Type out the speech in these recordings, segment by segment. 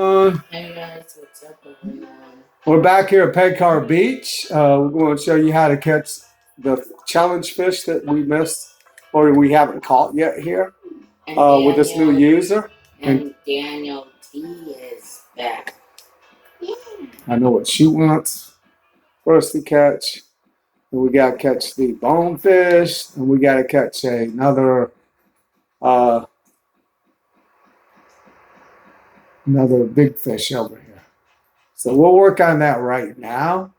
Hey guys, what's up everyone? We're back here at Pacar Beach. We're going to show you how to catch the challenge fish that we missed or we haven't caught yet here And with this new Daniel user. And and Daniel T is back. I know what she wants for us to catch. And we got to catch the bonefish, and we got to catch uh, another big fish over here. So we'll work on that right now.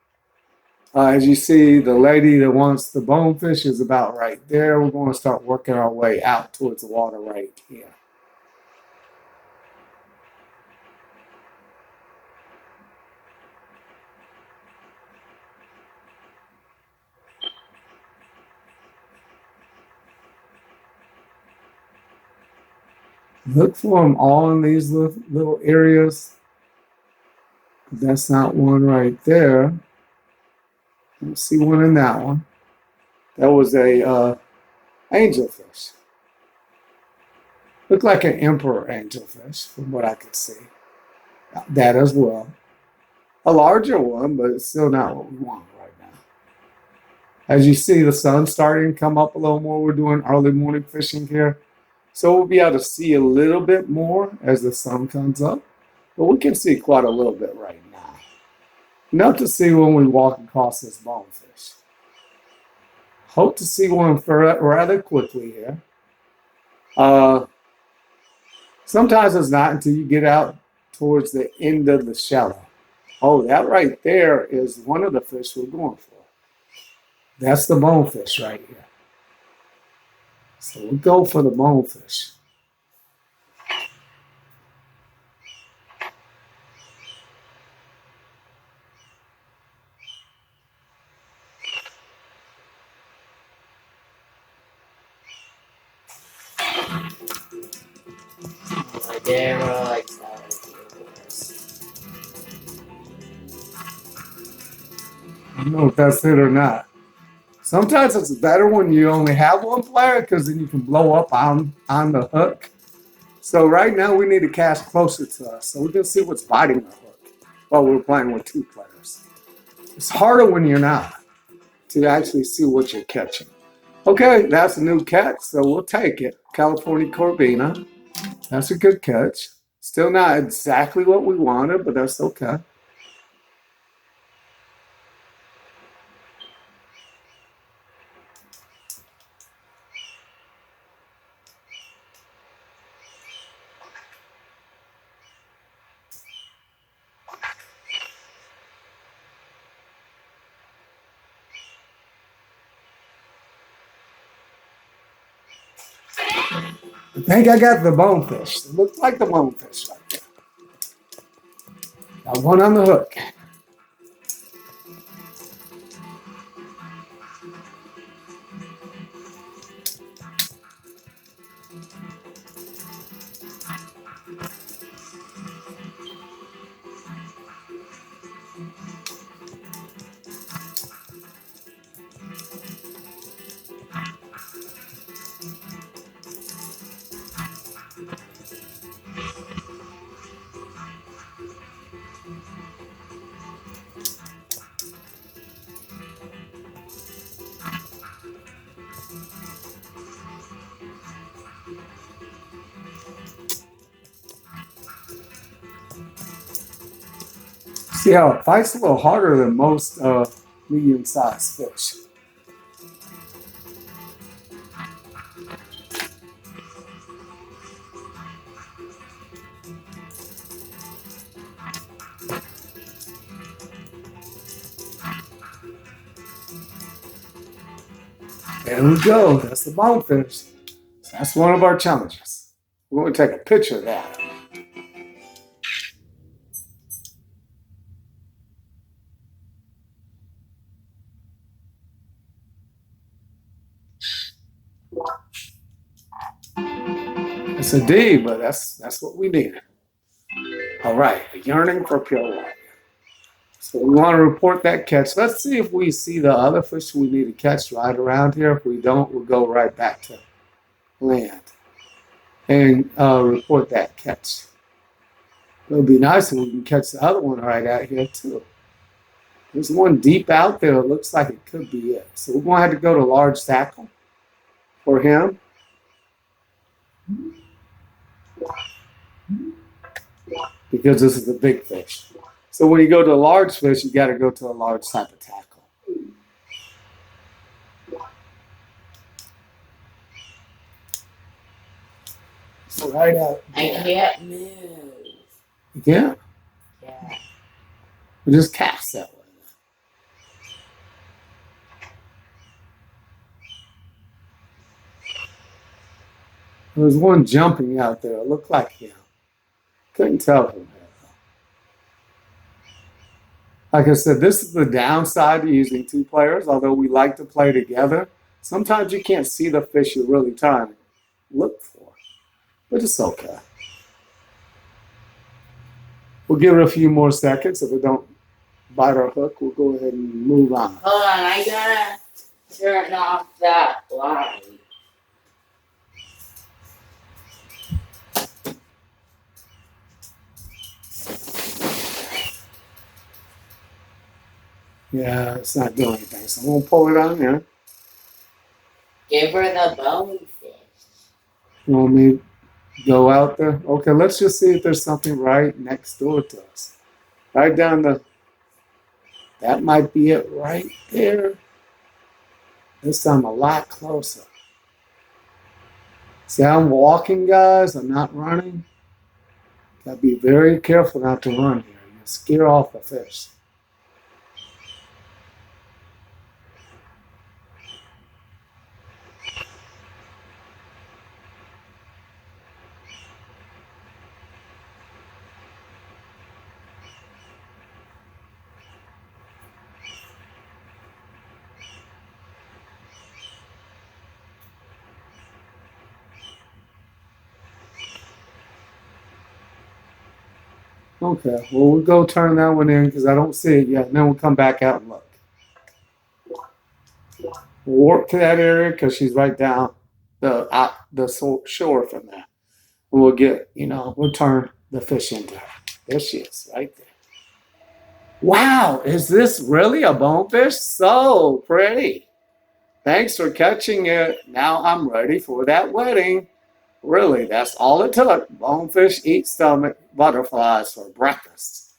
As you see, the lady that wants the bonefish is about right there. We're going to start working our way out towards the water right here. Look for them all in these little areas. That's not one right there. I don't see one in that one. That was a angelfish. Looked like an emperor angelfish from what I could see. That as well. A larger one, but it's still not what we want right now. As you see, the sun's starting to come up a little more. We're doing early morning fishing here. So we'll be able to see a little bit more as the sun comes up. But we can see quite a little bit right now. Enough to see when we walk across this bonefish. Hope to see one rather quickly here. Sometimes it's not until you get out towards the end of the shallow. Oh, that right there is one of the fish we're going for. That's the bonefish right here. So we'll go for the bonefish. Ladera likes how I do this. I don't know if that's it or not. Sometimes it's better when you only have one player because then you can blow up on the hook. So right now we need to cast closer to us so we can see what's biting the hook while we're playing with two players. It's harder when you're not to actually see what you're catching. Okay, that's a new catch, so we'll take it. California Corvina. That's a good catch. Still not exactly what we wanted, but that's okay. I think I got the bonefish. It looks like the bonefish right there. Got one on the hook. See how it fights a little harder than most medium-sized fish. There we go. That's the bonefish. That's one of our challenges. We're going to take a picture of that. It's a D, but that's what we needed. All right, a yearning for pure water. So we want to report that catch. Let's see if we see the other fish we need to catch right around here. If we don't, we'll go right back to land and report that catch. It'll be nice if we can catch the other one right out here too. There's one deep out there. It looks like it could be it. So we're going to have to go to large tackle for him. Because this is a big fish. So when you go to a large fish, you got to go to a large type of tackle. So right out there. I can't move. You can't? Yeah. We just cast that way. There's one jumping out there. It looked like him. Couldn't tell from there. Like I said, this is the downside to using two players, although we like to play together. Sometimes you can't see the fish you're really trying to look for, but it's okay. We'll give it a few more seconds. If it don't bite our hook, we'll go ahead and move on. Hold on, I gotta turn off that light. Yeah, it's not doing anything, so we'll pull it on there. Give her the bonefish. You want me to go out there? Okay, let's just see if there's something right next door to us. Right down the, that might be it right there. This time a lot closer. See, I'm walking, guys. I'm not running. Got to be very careful not to run here. You scare off the fish. Okay, well, we'll go turn that one in because I don't see it yet. And then we'll come back out and look. We'll walk to that area because she's right down the shore from there. And we'll get, we'll turn the fish into her. There she is, right there. Wow, is this really a bonefish? So pretty. Thanks for catching it. Now I'm ready for that wedding. Really, that's all it took. Bonefish eat stomach butterflies for breakfast.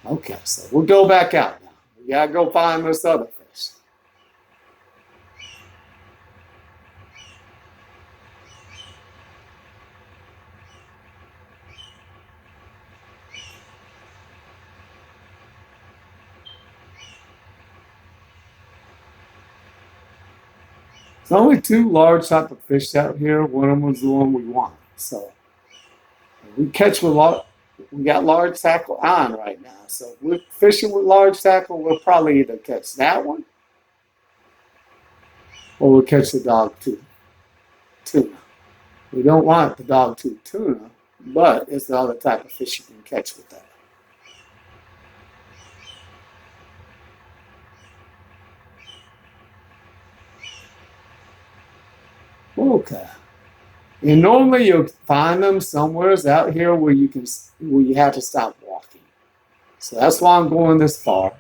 Okay, so we'll go back out now. We gotta go find this other fish. There's only two large type of fish out here. One of them was the one we want. So we catch with we got large tackle on right now. So if we're fishing with large tackle, we'll probably either catch that one or we'll catch the dogtooth tuna. We don't want the dogtooth tuna, but it's the other type of fish you can catch with that. Okay. And normally you'll find them somewhere out here where you have to stop walking. So that's why I'm going this far.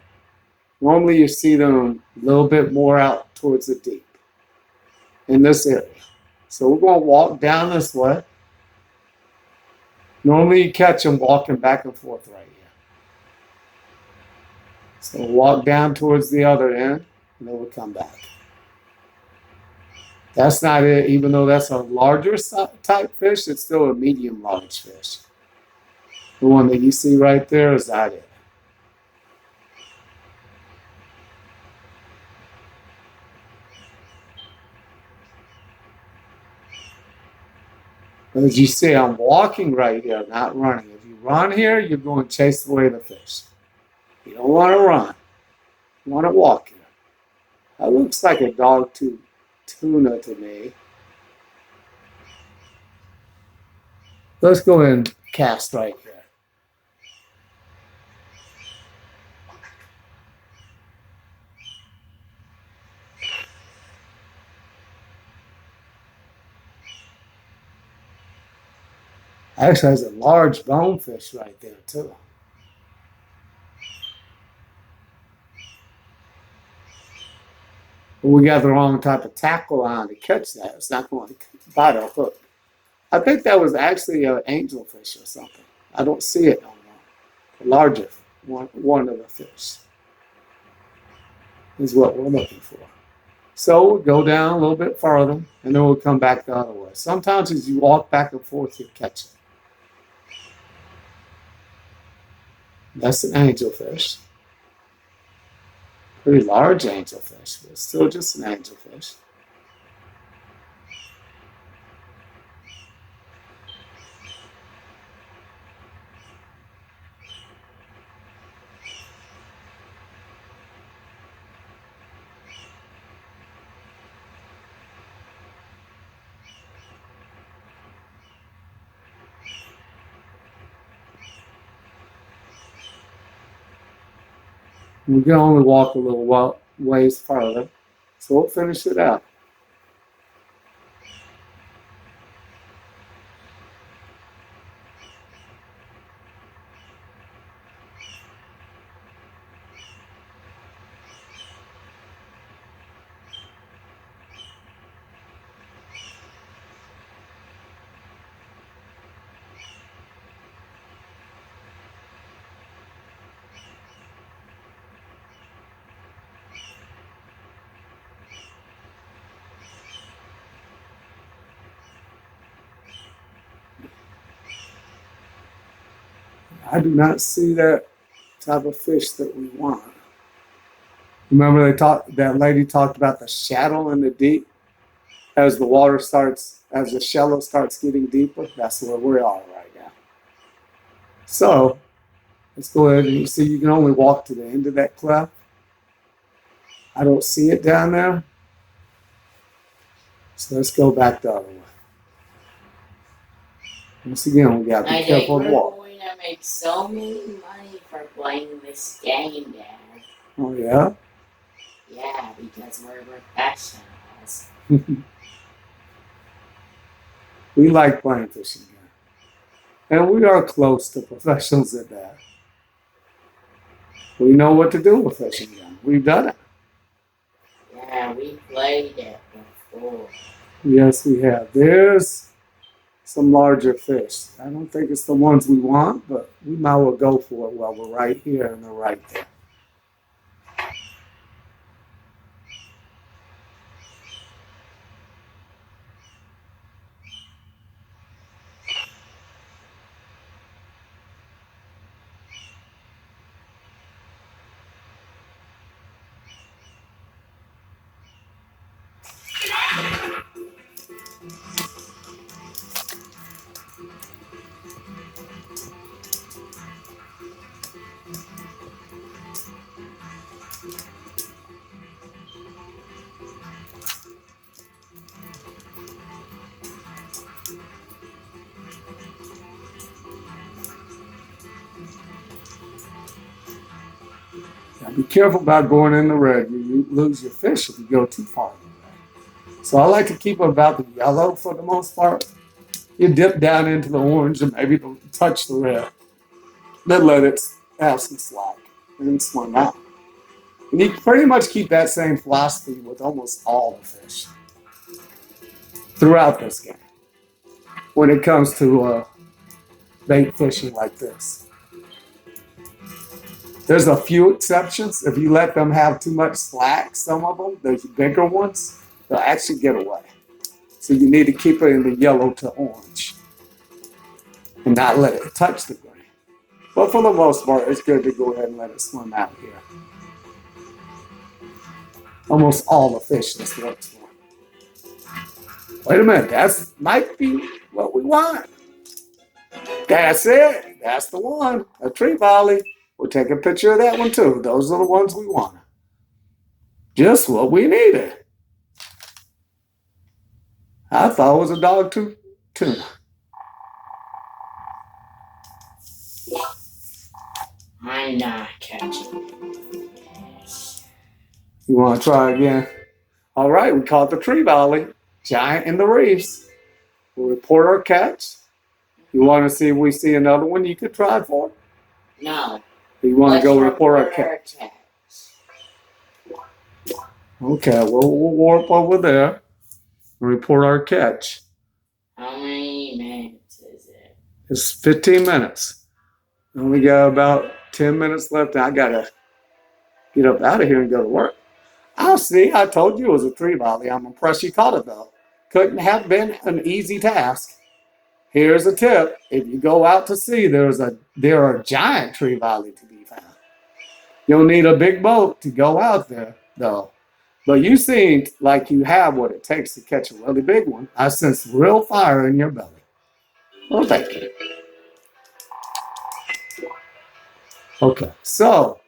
Normally you see them a little bit more out towards the deep in this area. So we're going to walk down this way. Normally you catch them walking back and forth right here. So we'll walk down towards the other end and then we'll come back. That's not it. Even though that's a larger type fish, it's still a medium large fish. The one that you see right there is that it. As you see, I'm walking right here, not running. If you run here, you're going to chase away the fish. You don't want to run. You want to walk here. That looks like a dogtooth tuna to me. Let's go and cast right here. Actually, has a large bonefish right there too. But we got the wrong type of tackle on to catch that. It's not going to bite our hook. I think that was actually an angelfish or something. I don't see it no more. The larger one of the fish is what we're looking for. So we'll go down a little bit further, and then we'll come back the other way. Sometimes as you walk back and forth, you catch it. That's an angelfish. Pretty large angelfish, but still just an angelfish. We can only walk a little ways further, so we'll finish it out. I do not see that type of fish that we want. Remember that lady talked about the shadow in the deep? As the water starts, as the shallow starts getting deeper, that's where we are right now. So let's go ahead and you see you can only walk to the end of that cleft. I don't see it down there. So let's go back the other way. Once again, we got to be careful to walk. We're going to make so many money for playing this game, Dad. Oh, yeah? Yeah, because we're professionals. We like playing fishing games. And we are close to professionals at that. We know what to do with fishing games. We've done it. Yeah, we played it before. Yes, we have. There's some larger fish. I don't think it's the ones we want, but we might well go for it while we're right here and they're right there. Now be careful about going in the red. You lose your fish if you go too far in the red. So I like to keep about the yellow for the most part. You dip down into the orange and maybe touch the red. Then let it have some slack and then swim out. And you pretty much keep that same philosophy with almost all the fish throughout this game when it comes to bait fishing like this. There's a few exceptions. If you let them have too much slack, some of them, those bigger ones, they'll actually get away. So you need to keep it in the yellow to orange and not let it touch the green. But for the most part, it's good to go ahead and let it swim out here. Almost all the fish this works for. Wait a minute, that might be what we want. That's it. That's the one. A Trevally. We'll take a picture of that one too. Those are the ones we want. Just what we needed. I thought it was a dog tuna. I'm not catching fish. You want to try again? All right, we caught the Trevally. Giant in the reefs. We'll report our catch. You want to see if we see another one you could try for? No. You want Let's to go report our our catch? catch. Okay, well, we'll warp over there and report our catch. How many minutes is it? It's 15 minutes. We got about 10 minutes left. I got to get up out of here and go to work. I'll see. I told you it was a Trevally. I'm impressed you caught it, though. Couldn't have been an easy task. Here's a tip. If you go out to sea, there are giant Trevally to be found. You'll need a big boat to go out there, though. But you seem like you have what it takes to catch a really big one. I sense real fire in your belly. Well, thank you. Okay, so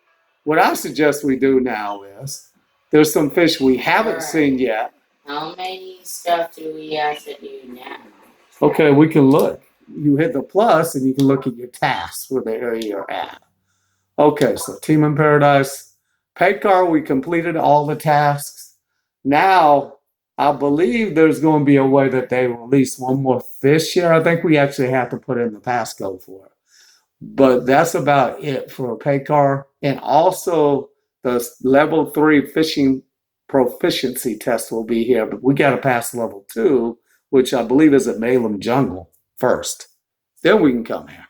what I suggest we do now is there's some fish we haven't seen yet. How many stuff do we have to do now? Okay, we can look. You hit the plus and you can look at your tasks for the area you're at. Okay, so Team in Paradise. Pacar, we completed all the tasks. Now, I believe there's going to be a way that they release one more fish here. I think we actually have to put in the passcode for it. But that's about it for Pacar. And also, the level 3 fishing proficiency test will be here. But we got to pass level 2, which I believe is at Panas Jungle first. Then we can come here.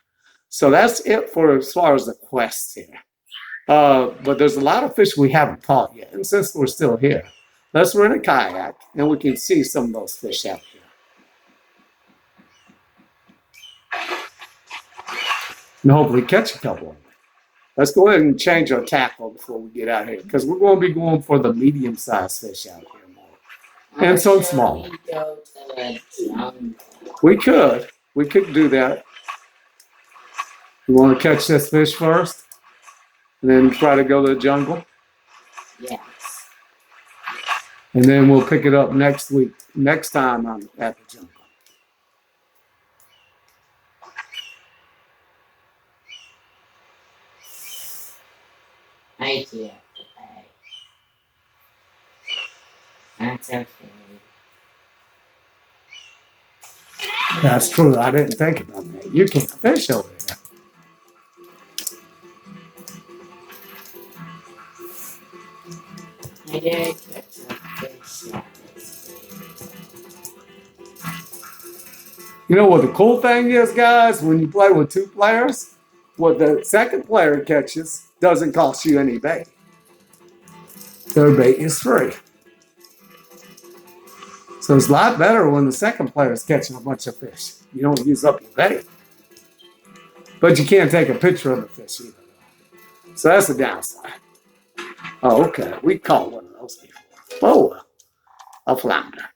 So that's it for as far as the quests here. But there's a lot of fish we haven't caught yet. And since we're still here, let's rent a kayak and we can see some of those fish out here. And hopefully catch a couple of them. Let's go ahead and change our tackle before we get out here because we're going to be going for the medium-sized fish out here more. And some small. We go to the jungle. We could do that. You want to catch this fish first? And then try to go to the jungle? Yes. And then we'll pick it up next time I'm at the jungle. I do have to pay. That's okay. That's true. I didn't think about that. You can't fish over there. I did catch a fish at this. You know what the cool thing is, guys? When you play with 2 players, what the second player catches doesn't cost you any bait. Their bait is free. So it's a lot better when the second player is catching a bunch of fish. You don't use up your bait. But you can't take a picture of the fish either. So that's the downside. Oh, okay. We caught one of those before. Oh, a flounder.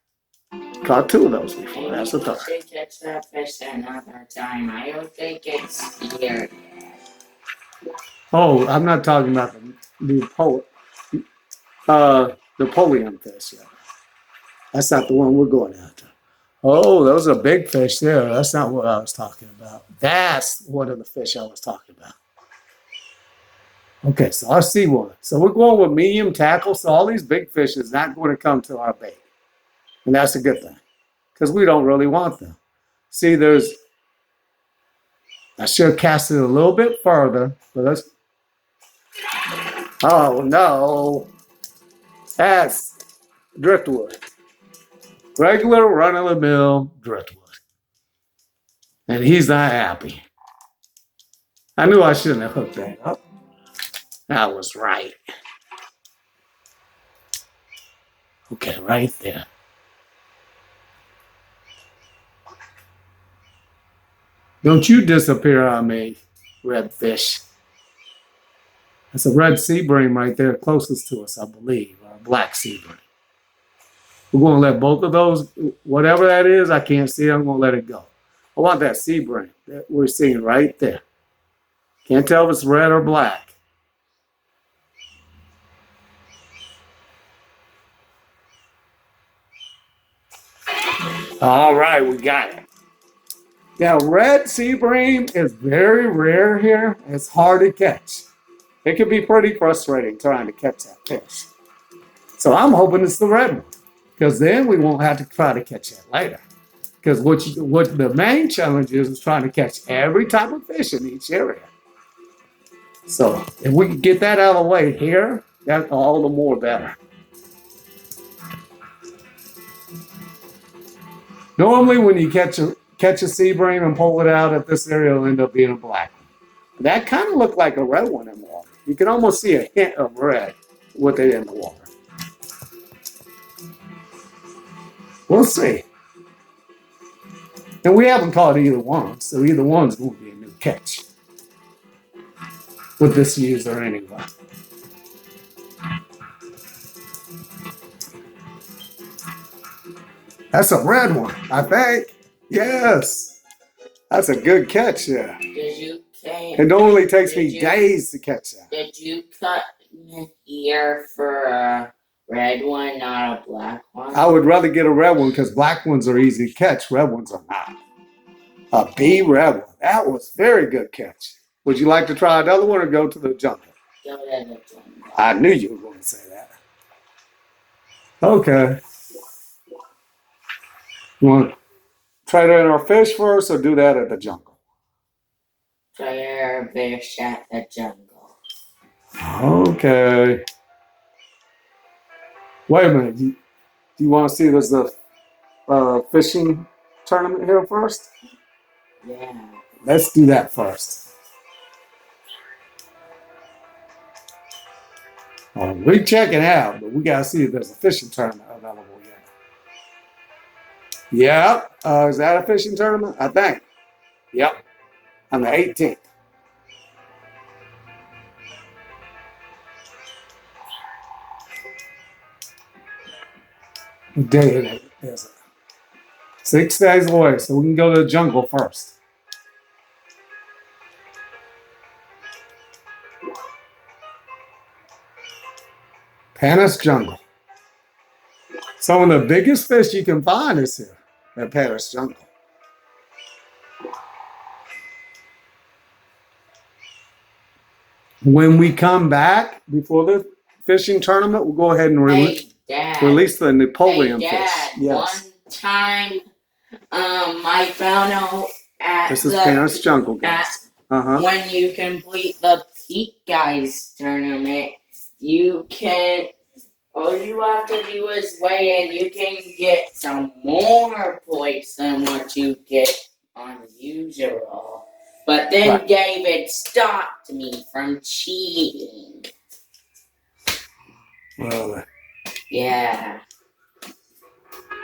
Caught 2 of those before. That's the third. I should catch that fish another time. I don't think it's here yet. Oh, I'm not talking about the Napoleon fish yet. That's not the one we're going after. Oh, those are big fish there. That's not what I was talking about. That's one of the fish I was talking about. Okay, so I see one. So we're going with medium tackle. So all these big fish is not going to come to our bait. And that's a good thing. Because we don't really want them. See, I should have cast it a little bit further. But let's... Oh, no. That's driftwood. Regular run-of-the-mill driftwood. And he's not happy. I knew I shouldn't have hooked that up. I was right. Okay, right there. Don't you disappear on me, red fish. That's a red sea bream right there, closest to us, I believe, or a black sea bream. We're going to let both of those, whatever that is, I can't see it, I'm going to let it go. I want that sea bream that we're seeing right there. Can't tell if it's red or black. All right, we got it. Now, red sea bream is very rare here. It's hard to catch. It can be pretty frustrating trying to catch that fish. So I'm hoping it's the red one, because then we won't have to try to catch it later. Because what the main challenge is trying to catch every type of fish in each area. So if we can get that out of the way here, that's all the more better. Normally, when you catch a sea bream and pull it out at this area, it'll end up being a black one. That kind of looked like a red one in the water. You can almost see a hint of red with it in the water. We'll see. And we haven't caught either one, so either one's going to be a new catch with this user anyway. That's a red one, I think. Yes. That's a good catch there. Did you catch? It normally takes me days to catch that. Did you cut here for a red one, not a black one? I would rather get a red one because black ones are easy to catch. Red ones are not. A B red one. That was very good catch. Would you like to try another one or go to the jungle? Go to the jungle. I knew you were going to say that. Okay. You want to try that in our fish first or do that at the jungle? Try our fish at the jungle. Okay. Wait a minute. Do you want to see there's the fishing tournament here first? Yeah. Let's do that first. We check it out, but we got to see if there's a fishing tournament available yet. Yep. Is that a fishing tournament? I think. Yep. On the 18th. What day is it? 6 days away, so we can go to the jungle first. Panas Jungle. Some of the biggest fish you can find is here at Panas Jungle. When we come back before the fishing tournament, we'll go ahead and release the Napoleon fish. Yes. One time, I found out at this is Panas Jungle, guys. When you complete the Peak Guys tournament, you can. All you have to do is weigh in. You can get some more points than what you get on usual. But then David stopped me from cheating. Well, yeah.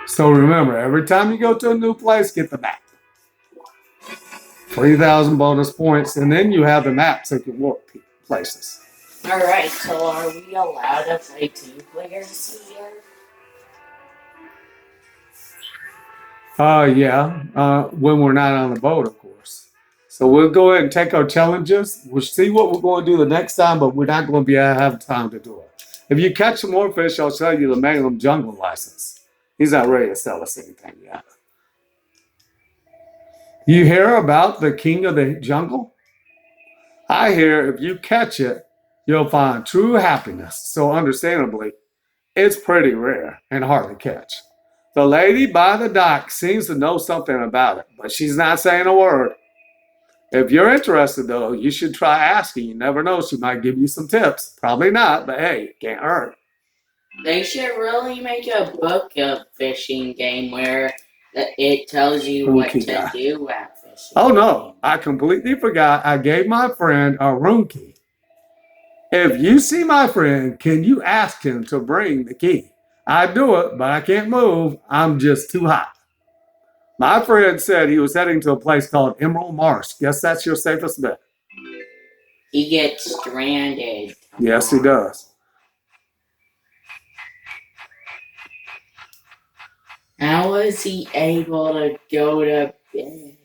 So remember, every time you go to a new place, get the map. 3,000 bonus points, and then you have the map so you can walk places. Alright, so are we allowed to play 2 players here? Yeah. When we're not on the boat, of course. So we'll go ahead and take our challenges. We'll see what we're going to do the next time, but we're not going to be able to have time to do it. If you catch some more fish, I'll show you the Magnum Jungle license. He's not ready to sell us anything yet. You hear about the king of the jungle? I hear if you catch it, you'll find true happiness. So understandably, it's pretty rare and hard to catch. The lady by the dock seems to know something about it, but she's not saying a word. If you're interested, though, you should try asking. You never know, she might give you some tips. Probably not, but hey, it can't hurt. They should really make a book of fishing game where it tells you what to do at fishing. Oh, no. I completely forgot. I gave my friend a room key. If you see my friend, can you ask him to bring the key? I'd do it, but I can't move. I'm just too hot. My friend said he was heading to a place called Emerald Marsh. Guess that's your safest bet. He gets stranded. Yes, he does. How was he able to go to bed?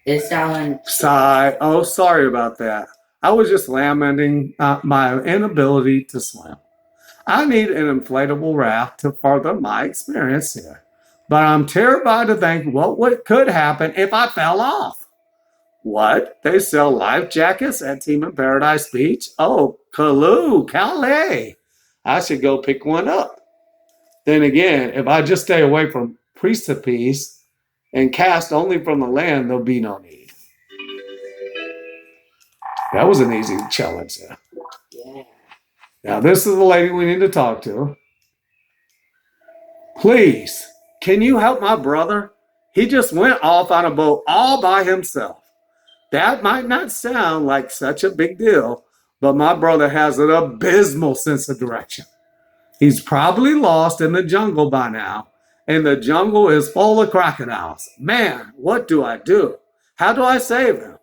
It's on. Sigh. Oh, sorry about that. I was just lamenting my inability to swim. I need an inflatable raft to further my experience here. But I'm terrified to think what could happen if I fell off. What? They sell life jackets at Team in Paradise Beach? Oh, Calais. I should go pick one up. Then again, if I just stay away from precipice and cast only from the land, there'll be no need. That was an easy challenge there. Yeah. Now, this is the lady we need to talk to. Please, can you help my brother? He just went off on a boat all by himself. That might not sound like such a big deal, but my brother has an abysmal sense of direction. He's probably lost in the jungle by now, and the jungle is full of crocodiles. Man, what do I do? How do I save him?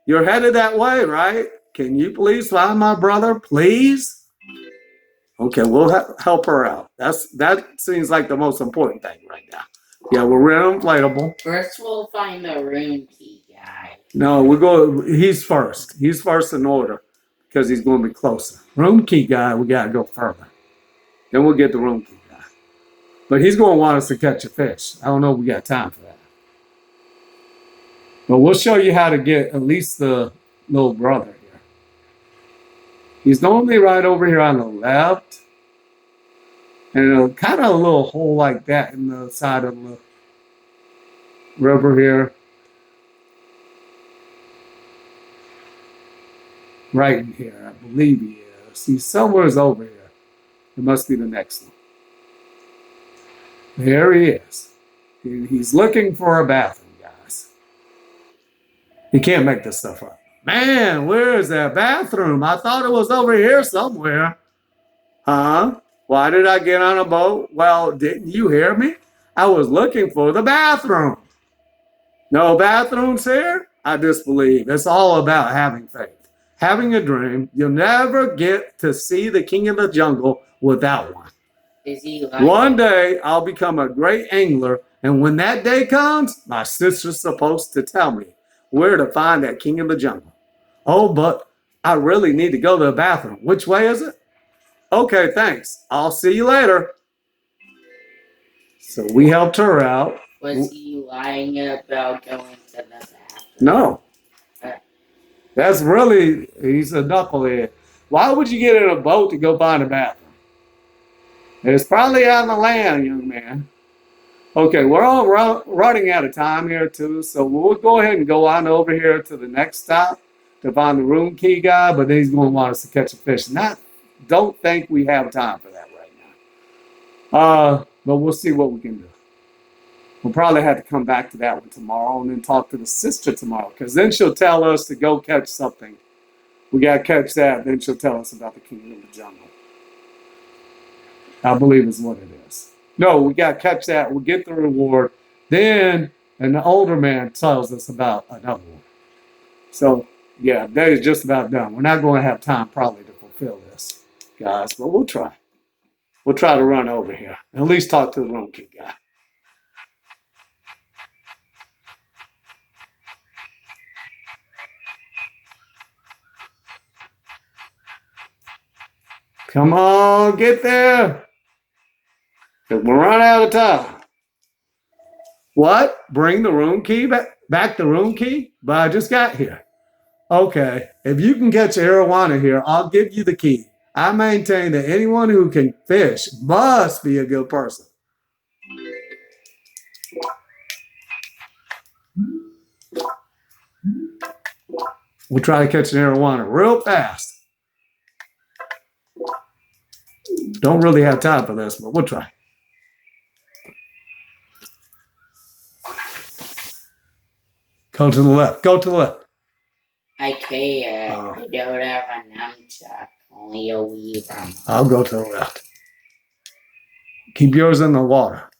You're headed that way, right? Can you please find my brother, please? Okay, we'll help her out. That seems like the most important thing right now. Yeah, we're real inflatable. First, we'll find the room key guy. No, we go. He's first. He's first in order because he's going to be closer. Room key guy, we gotta go further. Then we'll get the room key guy. But he's going to want us to catch a fish. I don't know if we got time for that. But we'll show you how to get at least the little brother here. He's normally right over here on the left. And kind of a little hole like that in the side of the river here. Right in here, I believe he is. He's somewhere over here. It must be the next one. There he is. He's looking for a bathroom, guys. He can't make this stuff up. Man, where is that bathroom? I thought it was over here somewhere. Huh? Why did I get on a boat? Well, didn't you hear me? I was looking for the bathroom. No bathrooms here? I disbelieve. It's all about having faith. Having a dream. You'll never get to see the king of the jungle without one. Is he like One day, I'll become a great angler, and when that day comes, my sister's supposed to tell me where to find that king of the jungle. Oh, but I really need to go to the bathroom. Which way is it? Okay, thanks. I'll see you later. So we helped her out. Was he lying about going to the bathroom? No. That's really, he's a knucklehead. Why would you get in a boat to go find a bathroom? It's probably on the land, young man. Okay, we're all running out of time here, too, so we'll go ahead and go on over here to the next stop to find the room key guy, but then he's going to want us to catch a fish. Don't think we have time for that right now. But we'll see what we can do. We'll probably have to come back to that one tomorrow and then talk to the sister tomorrow, because then she'll tell us to go catch something. We got to catch that, then she'll tell us about the king of the jungle. I believe is what it is. No, we got to catch that. We'll get the reward. Then an older man tells us about another one. So, yeah, that is just about done. We're not going to have time probably to fulfill this, guys, but we'll try. We'll try to run over here. At least talk to the room key guy. Come on, get there. Because we're running out of time. What? Bring the room key back? Back the room key? But I just got here. Okay, if you can catch arowana here, I'll give you the key. I maintain that anyone who can fish must be a good person. We'll try to catch an arowana real fast. Don't really have time for this, but we'll try. Go to the left. Go to the left. I can't. I don't have a nunchuck. Only a weaver. I'll go to the left. Keep yours in the water.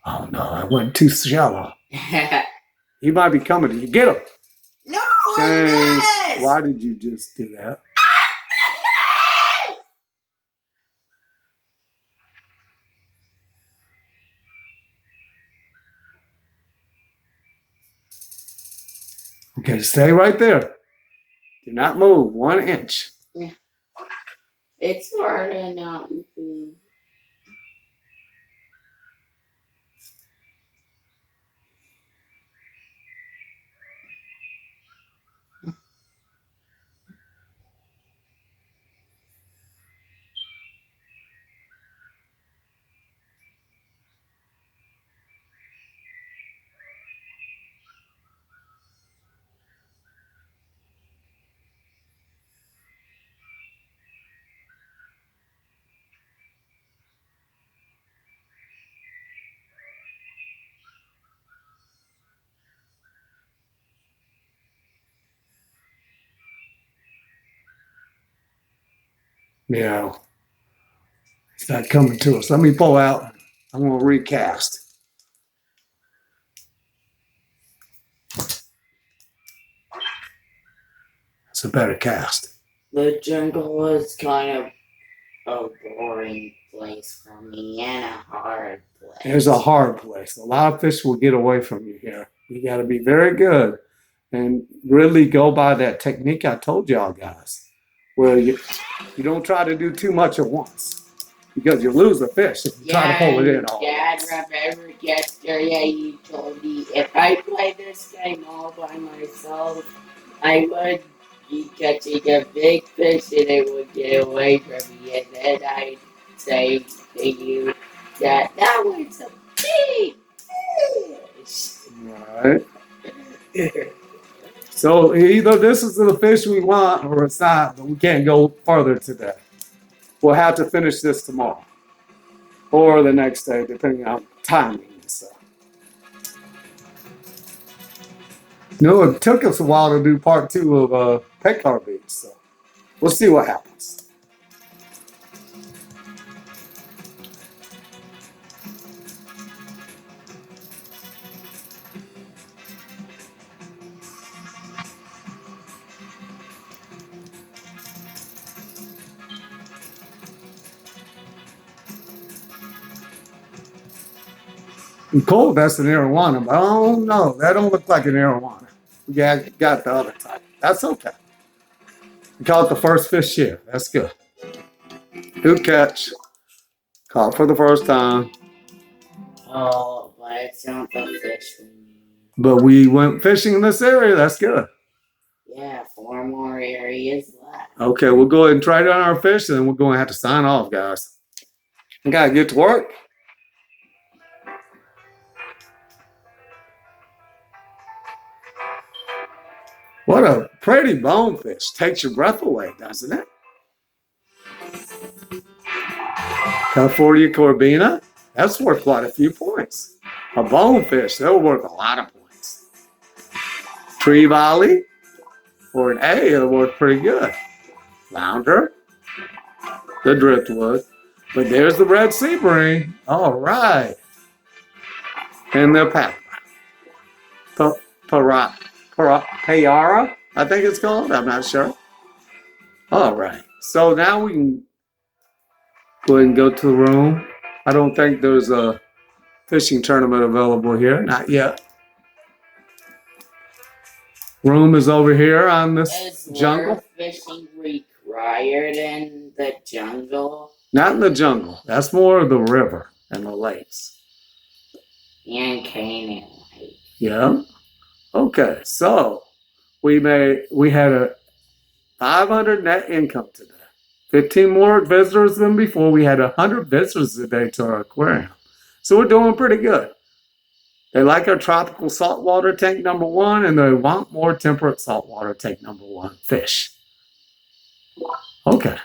Oh no, I went too shallow. He might be coming to you. Get him. No, James, why did you just do that? Okay, stay right there. Do not move 1 inch. Yeah. It's hard to not move. Yeah. It's not coming to us. Let me pull out. I'm going to recast. It's a better cast. The jungle is kind of a boring place for me and a hard place. It's a hard place. A lot of fish will get away from you here. You got to be very good and really go by that technique I told y'all guys, where you don't try to do too much at once because you lose the fish if you try to pull it in all Dad, at once. remember yesterday you told me if I play this game all by myself, I would be catching a big fish and it would get away from me, and then I'd say to you that was a big fish. Right. So either this is the fish we want or it's not, but we can't go further today. We'll have to finish this tomorrow or the next day, depending on timing and stuff. It took us a while to do part 2 of Pacar beats, so we'll see what happens. And cold, that's an arowana, but I don't know. That don't look like an arowana. We got the other type. That's okay. We caught the first fish here. That's good. Good catch. Caught for the first time. Oh, but it's not the fish we need. But we went fishing in this area. That's good. Yeah, 4 more areas left. Okay, we'll go ahead and try down our fish, and then we're going to have to sign off, guys. I got to get to work. What a pretty bonefish. Takes your breath away, doesn't it? California Corbina. That's worth quite a few points. A bonefish, they're worth a lot of points. Trevally, or an A, they're worth pretty good. Flounder, the driftwood. But there's the red sea bream. All right. And the Payara, I think it's called. I'm not sure. All right. So now we can go ahead and go to the room. I don't think there's a fishing tournament available here. Not yet. Room is over here on this jungle. Is fishing required in the jungle? Not in the jungle. That's more of the river and the lakes. And Canaan Lake. Yeah. Okay. So we had a 500 net income today. 15 more visitors than before. We had 100 visitors today to our aquarium. So we're doing pretty good. They like our tropical saltwater tank number 1, and they want more temperate saltwater tank number 1 fish. Okay.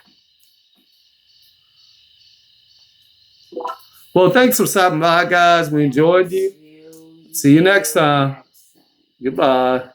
Well, thanks for stopping by, guys. We enjoyed you. See you next time. Goodbye.